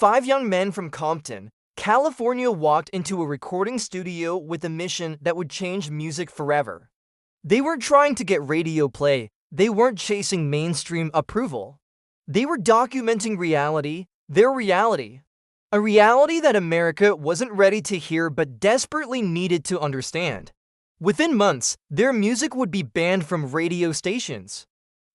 Five young men from Compton, California walked into a recording studio with a mission that would change music forever. They weren't trying to get radio play. They weren't chasing mainstream approval. They were documenting reality, their reality. A reality that America wasn't ready to hear but desperately needed to understand. Within months, their music would be banned from radio stations.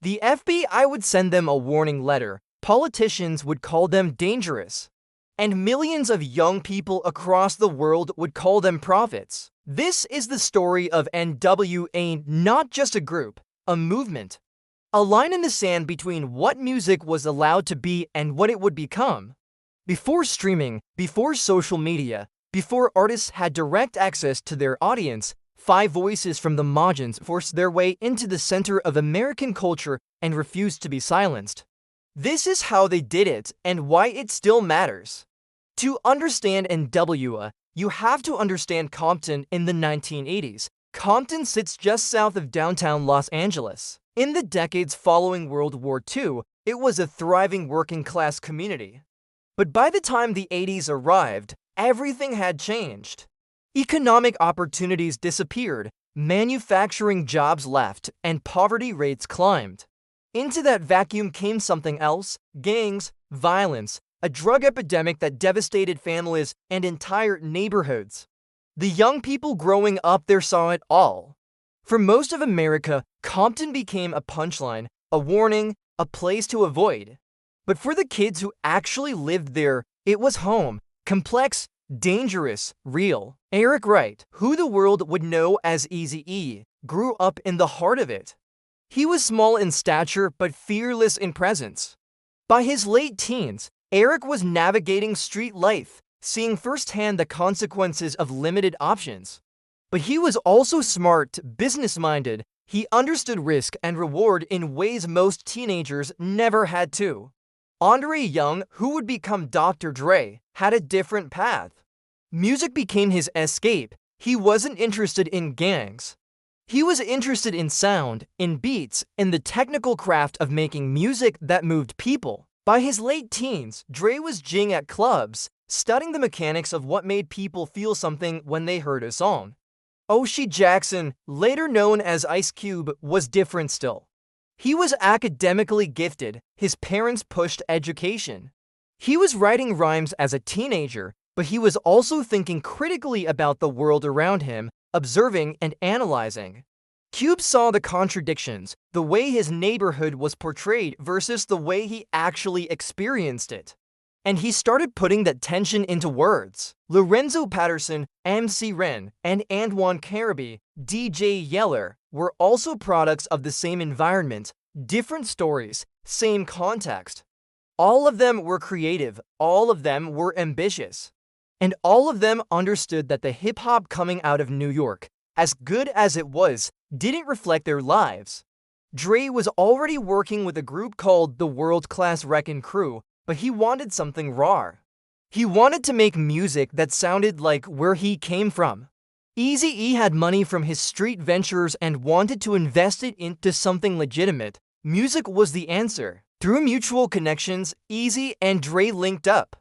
The FBI would send them a warning letter, politicians would call them dangerous, and millions of young people across the world would call them prophets. This is the story of N.W.A, not just a group, a movement. A line in the sand between what music was allowed to be and what it would become. Before streaming, before social media, before artists had direct access to their audience, five voices from the margins forced their way into the center of American culture and refused to be silenced. This is how they did it and why it still matters. To understand N.W.A, you have to understand Compton in the 1980s. Compton sits just south of downtown Los Angeles. In the decades following World War II, it was a thriving working-class community. But by the time the 80s arrived, everything had changed. Economic opportunities disappeared, manufacturing jobs left, and poverty rates climbed. Into that vacuum came something else: gangs, violence, a drug epidemic that devastated families and entire neighborhoods. The young people growing up there saw it all. For most of America, Compton became a punchline, a warning, a place to avoid. But for the kids who actually lived there, it was home, complex, dangerous, real. Eric Wright, who the world would know as Eazy-E, grew up in the heart of it. He was small in stature but fearless in presence. By his late teens, Eric was navigating street life, seeing firsthand the consequences of limited options. But he was also smart, business-minded. He understood risk and reward in ways most teenagers never had to. Andre Young, who would become Dr. Dre, had a different path. Music became his escape. He wasn't interested in gangs. He was interested in sound, in beats, in the technical craft of making music that moved people. By his late teens, Dre was jigging at clubs, studying the mechanics of what made people feel something when they heard a song. O'Shea Jackson, later known as Ice Cube, was different still. He was academically gifted. His parents pushed education. He was writing rhymes as a teenager, but he was also thinking critically about the world around him, observing and analyzing. Cube saw the contradictions, the way his neighborhood was portrayed versus the way he actually experienced it. And he started putting that tension into words. Lorenzo Patterson, MC Ren, and Antoine Carabee, DJ Yeller, were also products of the same environment, different stories, same context. All of them were creative, all of them were ambitious. And all of them understood that the hip-hop coming out of New York, as good as it was, didn't reflect their lives. Dre was already working with a group called the World Class Wreckin' Crew, but he wanted something raw. He wanted to make music that sounded like where he came from. Eazy-E had money from his street ventures and wanted to invest it into something legitimate. Music was the answer. Through mutual connections, Eazy and Dre linked up.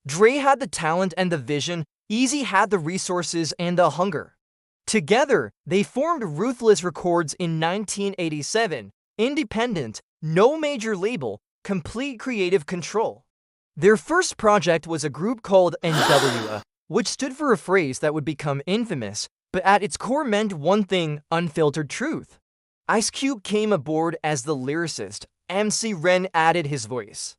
Dre had the talent and the vision, Eazy had the resources and the hunger. Together, they formed Ruthless Records in 1987, independent, no major label, complete creative control. Their first project was a group called N.W.A, which stood for a phrase that would become infamous, but at its core meant one thing: unfiltered truth. Ice Cube came aboard as the lyricist, MC Ren added his voice.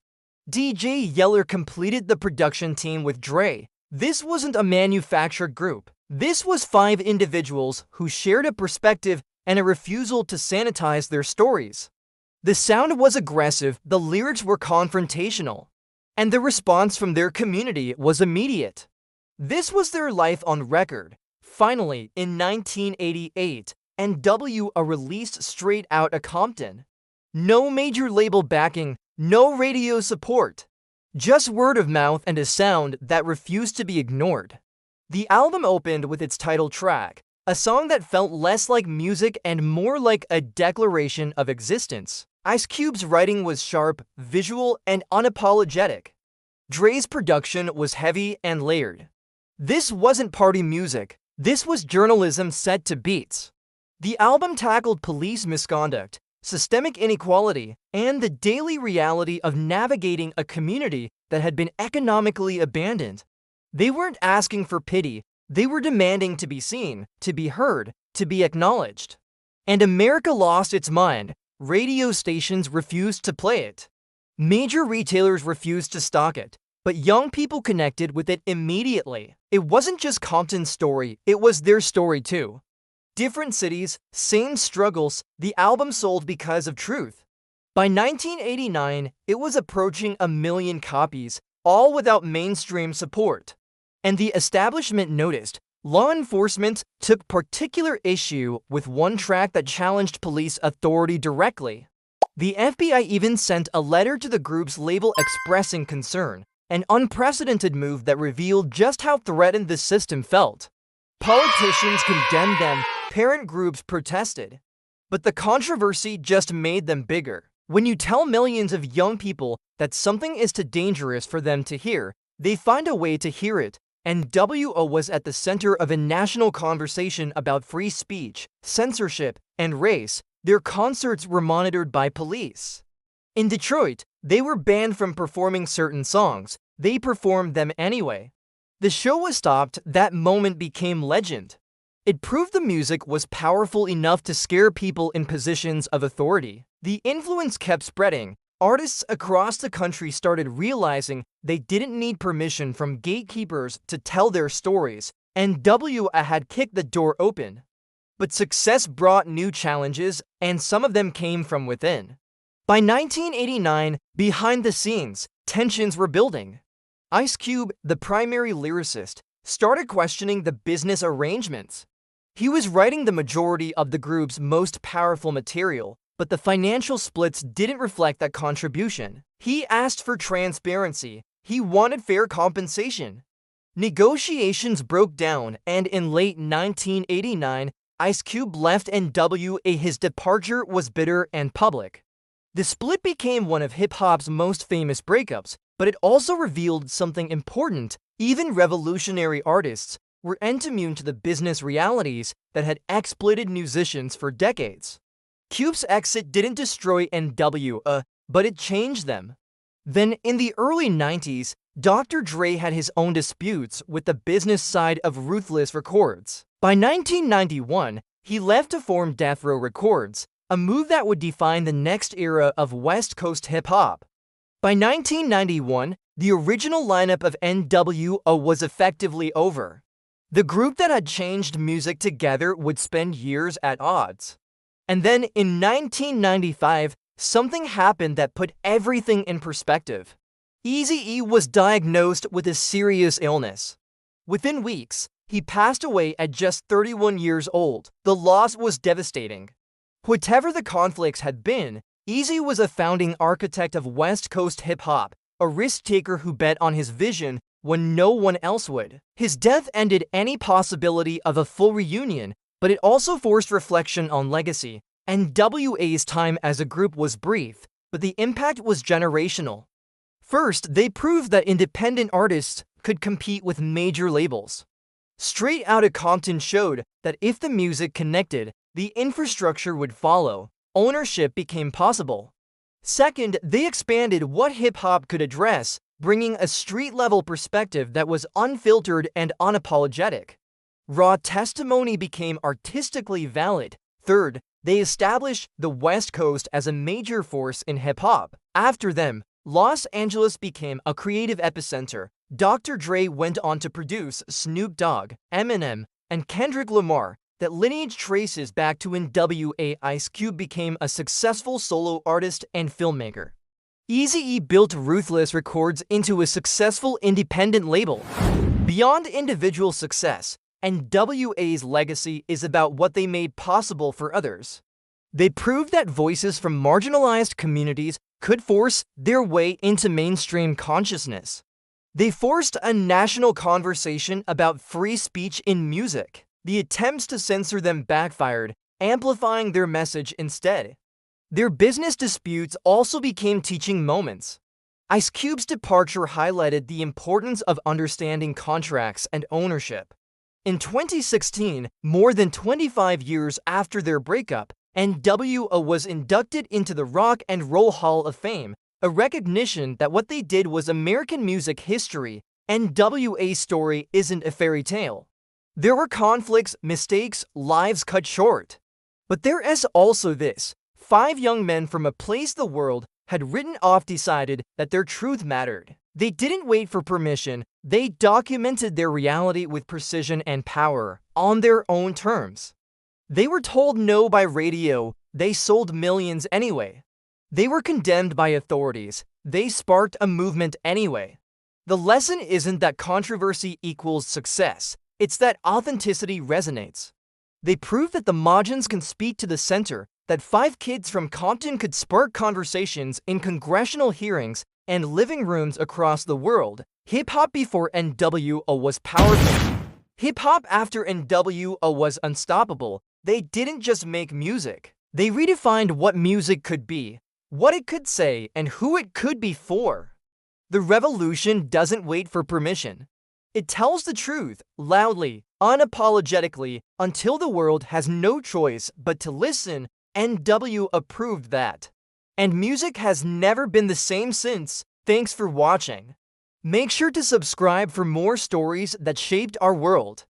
DJ Yeller completed the production team with Dre. This wasn't a manufactured group. This was five individuals who shared a perspective and a refusal to sanitize their stories. The sound was aggressive, the lyrics were confrontational, and the response from their community was immediate. This was their life on record. Finally, in 1988, N.W.A released Straight Outta Compton. No major label backing, no radio support. Just word of mouth and a sound that refused to be ignored. The album opened with its title track, a song that felt less like music and more like a declaration of existence. Ice Cube's writing was sharp, visual, and unapologetic. Dre's production was heavy and layered. This wasn't party music, this was journalism set to beats. The album tackled police misconduct, systemic inequality, and the daily reality of navigating a community that had been economically abandoned. They weren't asking for pity, they were demanding to be seen, to be heard, to be acknowledged. And America lost its mind. Radio stations refused to play it. Major retailers refused to stock it, but young people connected with it immediately. It wasn't just Compton's story, it was their story too. Different cities, same struggles, the album sold because of truth. By 1989, it was approaching 1 million copies, all without mainstream support. And the establishment noticed. Law enforcement took particular issue with one track that challenged police authority directly. The FBI even sent a letter to the group's label expressing concern, an unprecedented move that revealed just how threatened the system felt. Politicians condemned them, parent groups protested. But the controversy just made them bigger. When you tell millions of young people that something is too dangerous for them to hear, they find a way to hear it. N.W.A was at the center of a national conversation about free speech, censorship, and race. Their concerts were monitored by police. In Detroit, they were banned from performing certain songs. They performed them anyway. The show was stopped. That moment became legend. It proved the music was powerful enough to scare people in positions of authority. The influence kept spreading. Artists across the country started realizing they didn't need permission from gatekeepers to tell their stories. N.W.A had kicked the door open. But success brought new challenges, and some of them came from within. By 1989, behind the scenes, tensions were building. Ice Cube, the primary lyricist, started questioning the business arrangements. He was writing the majority of the group's most powerful material, but the financial splits didn't reflect that contribution. He asked for transparency. He wanted fair compensation. Negotiations broke down, and in late 1989, Ice Cube left N.W.A. His departure was bitter and public. The split became one of hip-hop's most famous breakups, but it also revealed something important. Even revolutionary artists were immune to the business realities that had exploited musicians for decades. Cube's exit didn't destroy N.W.A, but it changed them. Then, in the early 90s, Dr. Dre had his own disputes with the business side of Ruthless Records. By 1991, he left to form Death Row Records, a move that would define the next era of West Coast hip-hop. By 1991, the original lineup of N.W.A was effectively over. The group that had changed music together would spend years at odds. And then, in 1995, something happened that put everything in perspective. Eazy-E was diagnosed with a serious illness. Within weeks, he passed away at just 31 years old. The loss was devastating. Whatever the conflicts had been, Eazy was a founding architect of West Coast hip-hop, a risk-taker who bet on his vision when no one else would. His death ended any possibility of a full reunion, but it also forced reflection on legacy. N.W.A.'s time as a group was brief, but the impact was generational. First, they proved that independent artists could compete with major labels. Straight Outta Compton showed that if the music connected, the infrastructure would follow. Ownership became possible. Second, they expanded what hip-hop could address, bringing a street-level perspective that was unfiltered and unapologetic. Raw testimony became artistically valid. Third, they established the West Coast as a major force in hip-hop. After them, Los Angeles became a creative epicenter. Dr. Dre went on to produce Snoop Dogg, Eminem, and Kendrick Lamar. That lineage traces back to N.W.A. Ice Cube became a successful solo artist and filmmaker. Eazy-E built Ruthless Records into a successful independent label. Beyond individual success, N.W.A.'s legacy is about what they made possible for others. They proved that voices from marginalized communities could force their way into mainstream consciousness. They forced a national conversation about free speech in music. The attempts to censor them backfired, amplifying their message instead. Their business disputes also became teaching moments. Ice Cube's departure highlighted the importance of understanding contracts and ownership. In 2016, more than 25 years after their breakup, N.W.A was inducted into the Rock and Roll Hall of Fame, a recognition that what they did was American music history. N.W.A's story isn't a fairy tale. There were conflicts, mistakes, lives cut short. But there is also this. 5 young men from a place the world had written off decided that their truth mattered. They didn't wait for permission, they documented their reality with precision and power, on their own terms. They were told no by radio, they sold millions anyway. They were condemned by authorities, they sparked a movement anyway. The lesson isn't that controversy equals success, it's that authenticity resonates. They proved that the Majins can speak to the center, that 5 kids from Compton could spark conversations in congressional hearings and living rooms across the world. Hip-hop before N.W.A was powerful. Hip-hop after N.W.A was unstoppable. They didn't just make music. They redefined what music could be, what it could say, and who it could be for. The revolution doesn't wait for permission. It tells the truth, loudly, unapologetically, until the world has no choice but to listen. N.W.A proved that. And music has never been the same since. Thanks for watching. Make sure to subscribe for more stories that shaped our world.